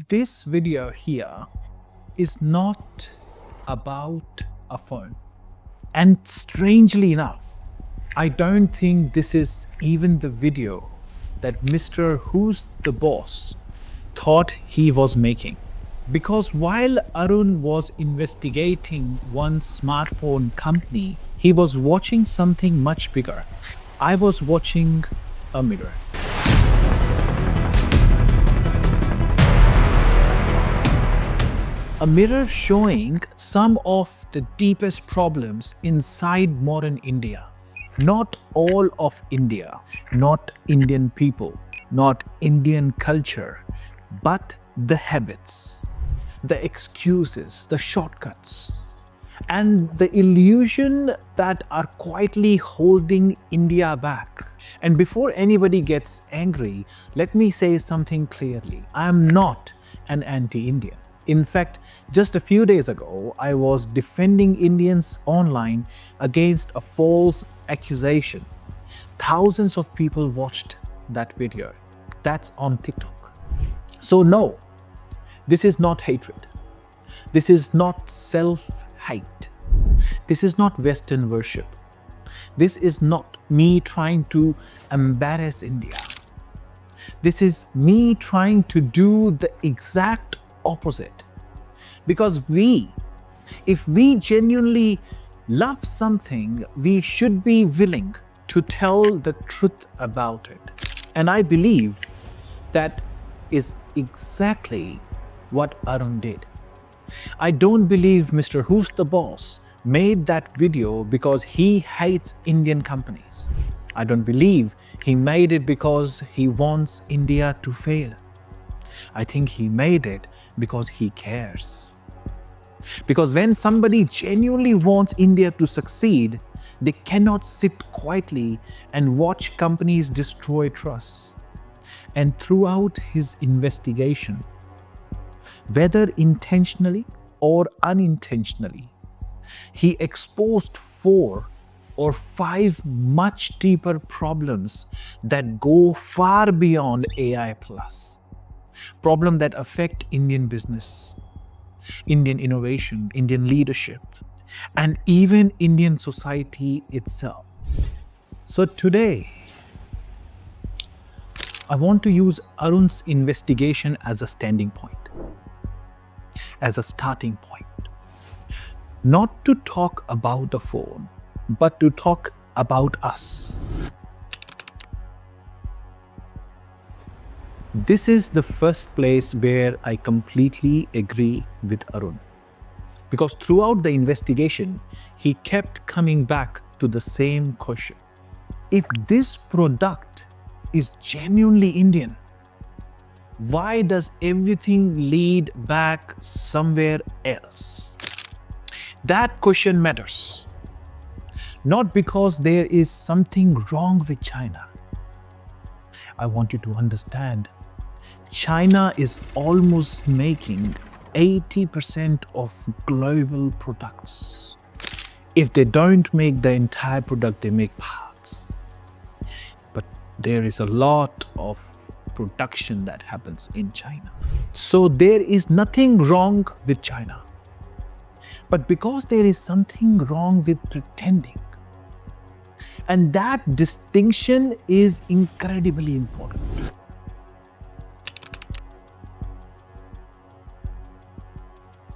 This video here is not about a phone. And strangely enough, I don't think this is even the video that Mr. Who's the Boss thought he was making. Because while Arun was investigating one smartphone company, he was watching something much bigger. I was watching a mirror. A mirror showing some of the deepest problems inside modern India. Not all of India, not Indian people, not Indian culture, but the habits, the excuses, the shortcuts, and the illusion that are quietly holding India back. And before anybody gets angry, let me say something clearly. I am not an anti-Indian. In fact, just a few days ago, I was defending Indians online against a false accusation. Thousands of people watched that video. That's on TikTok. So no, this is not hatred. This is not self-hate. This is not Western worship. This is not me trying to embarrass India. This is me trying to do the exact opposite. Because if we genuinely love something, we should be willing to tell the truth about it. And I believe that is exactly what Arun did. I don't believe Mr. Who's the Boss made that video because he hates Indian companies. I don't believe he made it because he wants India to fail. I think he made it because he cares. Because when somebody genuinely wants India to succeed, they cannot sit quietly and watch companies destroy trust. And throughout his investigation, whether intentionally or unintentionally, he exposed 4 or 5 much deeper problems that go far beyond AI+. Problems that affect Indian business, Indian innovation, Indian leadership, and even Indian society itself. So today, I want to use Arun's investigation as a standing point, as a starting point. Not to talk about the phone, but to talk about us. This is the first place where I completely agree with Arun. Because throughout the investigation, he kept coming back to the same question. If this product is genuinely Indian, why does everything lead back somewhere else? That question matters. Not because there is something wrong with China. I want you to understand, China is almost making 80% of global products. If they don't make the entire product, they make parts. But there is a lot of production that happens in China. So there is nothing wrong with China. But because there is something wrong with pretending, and that distinction is incredibly important.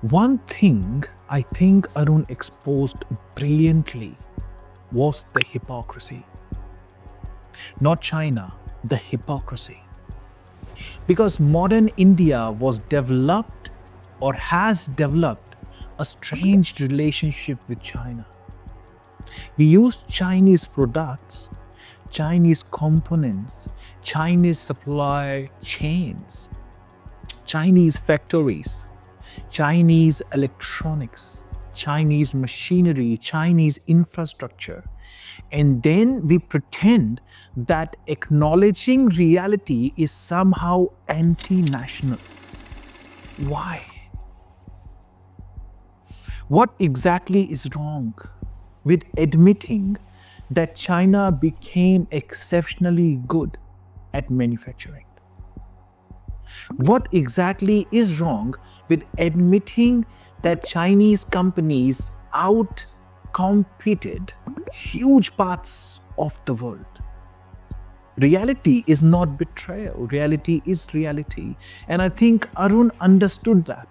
One thing I think Arun exposed brilliantly was the hypocrisy. Not China, the hypocrisy. Because modern India was developed or has developed a strange relationship with China. We use Chinese products, Chinese components, Chinese supply chains, Chinese factories, Chinese electronics, Chinese machinery, Chinese infrastructure. And then we pretend that acknowledging reality is somehow anti-national. Why? What exactly is wrong with admitting that China became exceptionally good at manufacturing? What exactly is wrong with admitting that Chinese companies out-competed huge parts of the world? Reality is not betrayal. Reality is reality. And I think Arun understood that.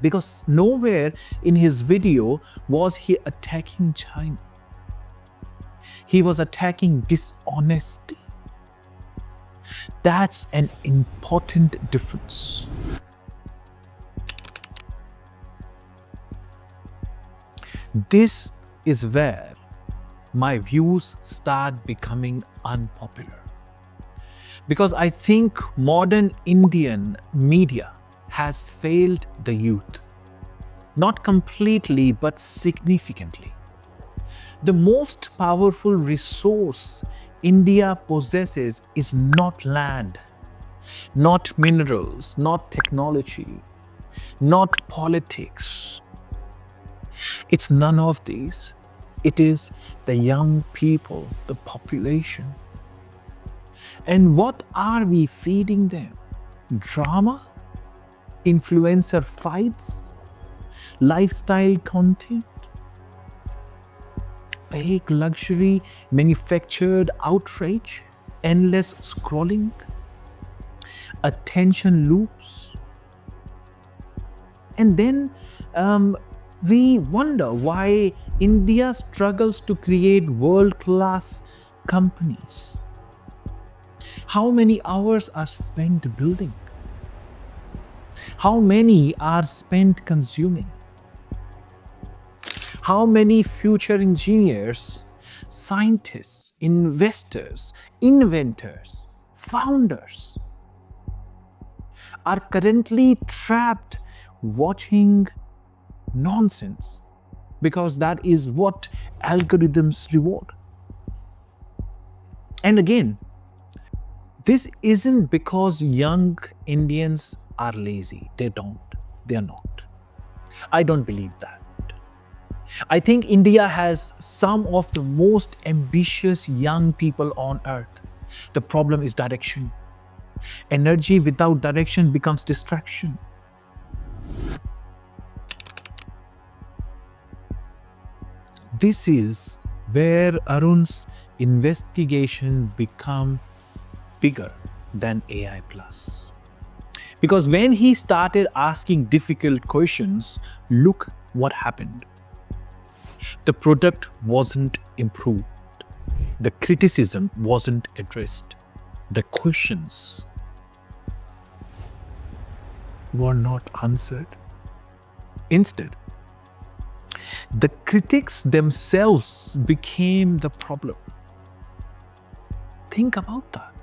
Because nowhere in his video was he attacking China. He was attacking dishonesty. That's an important difference. This is where my views start becoming unpopular. Because I think modern Indian media has failed the youth. Not completely, but significantly. The most powerful resource India possesses is not land, not minerals, not technology, not politics. It's none of these. It is the young people, the population. And what are we feeding them? Drama? Influencer fights? Lifestyle content? Fake luxury, manufactured outrage? Endless scrolling? Attention loops? And then we wonder why India struggles to create world-class companies. How many hours are spent building? How many are spent consuming? How many future engineers, scientists, investors, inventors, founders are currently trapped watching nonsense? Because that is what algorithms reward. And again, this isn't because young Indians are lazy. They are not. I don't believe that. I think India has some of the most ambitious young people on earth. The problem is direction. Energy without direction becomes distraction. This is where Arun's investigation become bigger than AI+. Because when he started asking difficult questions, look what happened. The product wasn't improved. The criticism wasn't addressed. The questions were not answered. Instead, the critics themselves became the problem. Think about that.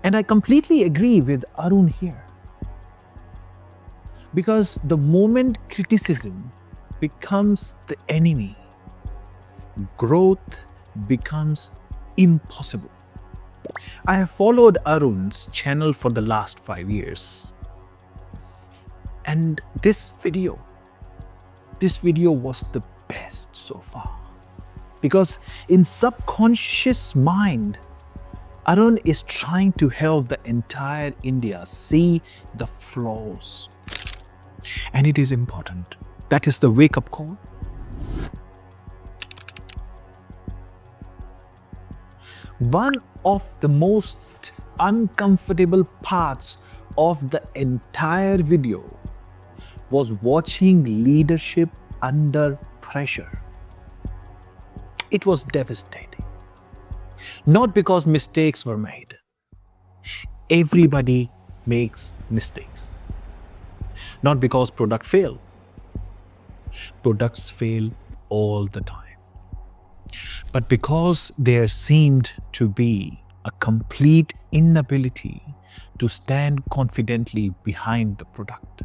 And I completely agree with Arun here. Because the moment criticism becomes the enemy, growth becomes impossible. I have followed Arun's channel for the last 5 years. And this video was the best so far. Because in subconscious mind, Arun is trying to help the entire India see the flaws. And it is important. That is the wake-up call. One of the most uncomfortable parts of the entire video was watching leadership under pressure. It was devastating. Not because mistakes were made. Everybody makes mistakes. Not because product failed. Products fail all the time. But because there seemed to be a complete inability to stand confidently behind the product.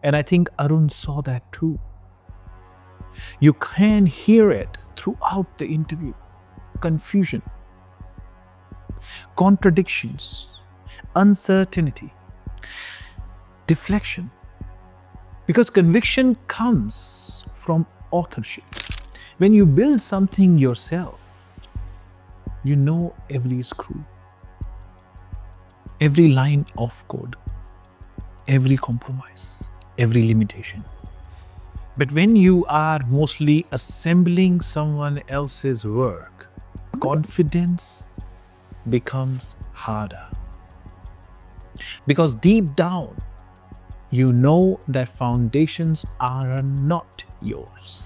And I think Arun saw that too. You can hear it throughout the interview. Confusion, contradictions, uncertainty, deflection. Because conviction comes from authorship. When you build something yourself, you know every screw, every line of code, every compromise, every limitation. But when you are mostly assembling someone else's work, confidence becomes harder. Because deep down, you know that foundations are not yours.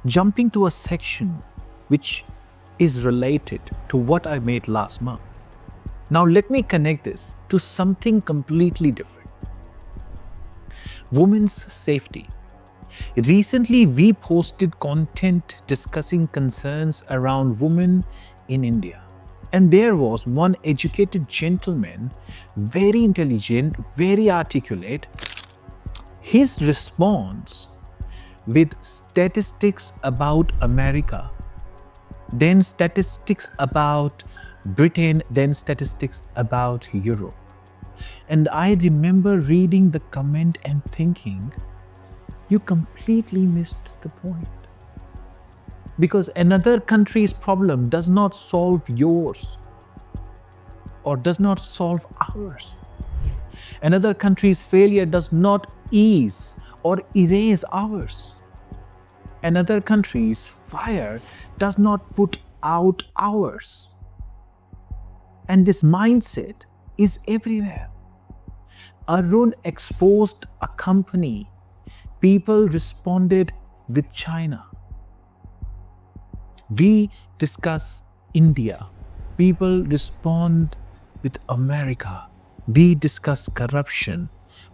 Jumping to a section which is related to what I made last month. Now let me connect this to something completely different. Women's safety. Recently, we posted content discussing concerns around women in India. And there was one educated gentleman, very intelligent, very articulate. His response with statistics about America, then statistics about Britain, then statistics about Europe. And I remember reading the comment and thinking, you completely missed the point. Because another country's problem does not solve yours or does not solve ours. Another country's failure does not ease or erase ours. Another country's fire does not put out ours. And this mindset is everywhere. Arun exposed a company. People responded with China. We discuss India. People respond with America. We discuss corruption.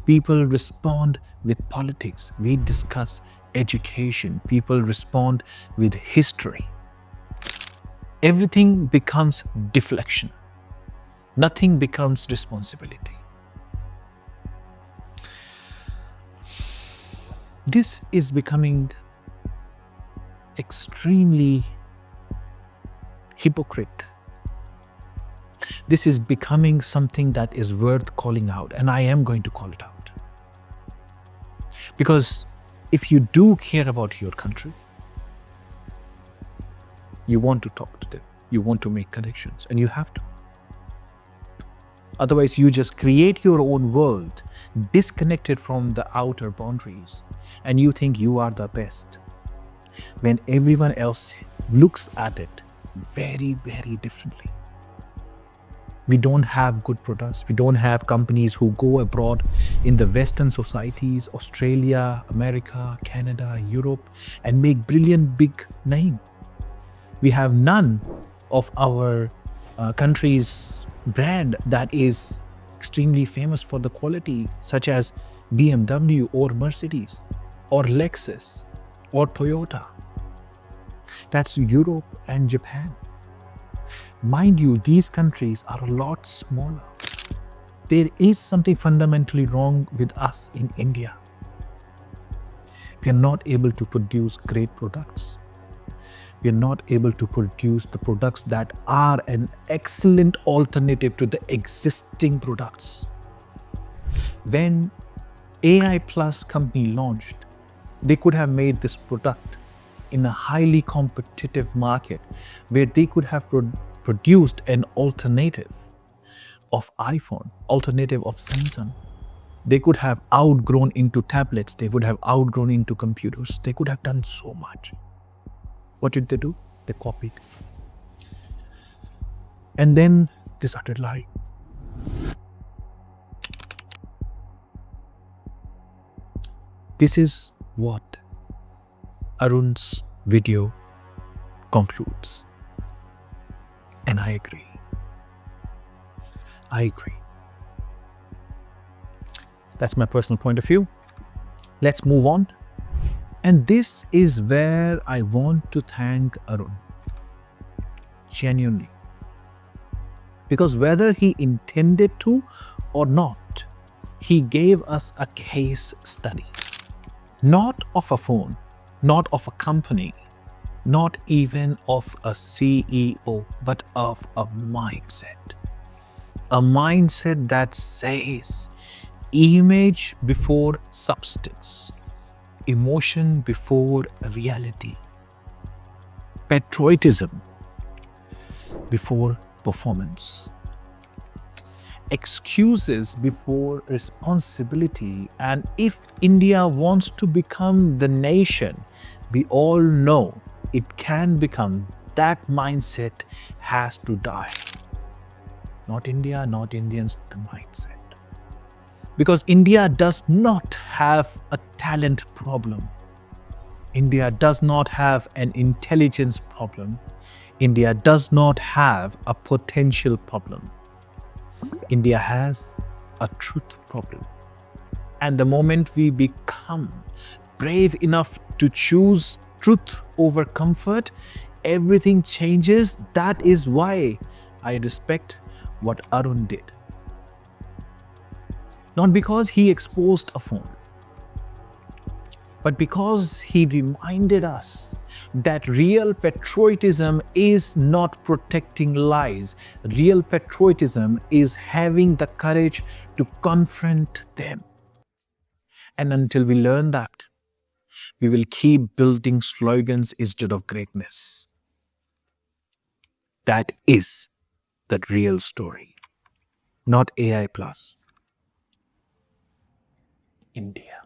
People respond with politics. We discuss education. People respond with history. Everything becomes deflection. Nothing becomes responsibility. This is becoming extremely hypocrite. This is becoming something that is worth calling out, and I am going to call it out. Because if you do care about your country, you want to talk to them, you want to make connections, and you have to. Otherwise, you just create your own world, disconnected from the outer boundaries, and you think you are the best, when everyone else looks at it very, very differently. We don't have good products. We don't have companies who go abroad in the Western societies, Australia, America, Canada, Europe, and make brilliant big name. We have none of our country's brand that is extremely famous for the quality, such as BMW or Mercedes or Lexus or Toyota. That's Europe and Japan. Mind you, these countries are a lot smaller. There is something fundamentally wrong with us in India. We are not able to produce great products. We are not able to produce the products that are an excellent alternative to the existing products. When AI Plus company launched, they could have made this product in a highly competitive market where they could have produced an alternative of iPhone, alternative of Samsung. They could have outgrown into tablets. They would have outgrown into computers. They could have done so much. What did they do? They copied. And then they started lying. This is what Arun's video concludes. And I agree. I agree. That's my personal point of view. Let's move on. And this is where I want to thank Arun. Genuinely. Because whether he intended to or not, he gave us a case study. Not of a phone, not of a company, not even of a CEO, but of a mindset. A mindset that says image before substance, emotion before reality. patriotism before performance, excuses before responsibility. And if India wants to become the nation we all know it can become, that mindset has to die. Not India, not Indians, the mindset. Because India does not have a talent problem. India does not have an intelligence problem. India does not have a potential problem. India has a truth problem. And the moment we become brave enough to choose truth over comfort, everything changes. That is why I respect what Arun did. Not because he exposed a phone, but because he reminded us that real patriotism is not protecting lies. Real patriotism is having the courage to confront them. And until we learn that, we will keep building slogans instead of greatness. That is the real story, not AI plus India.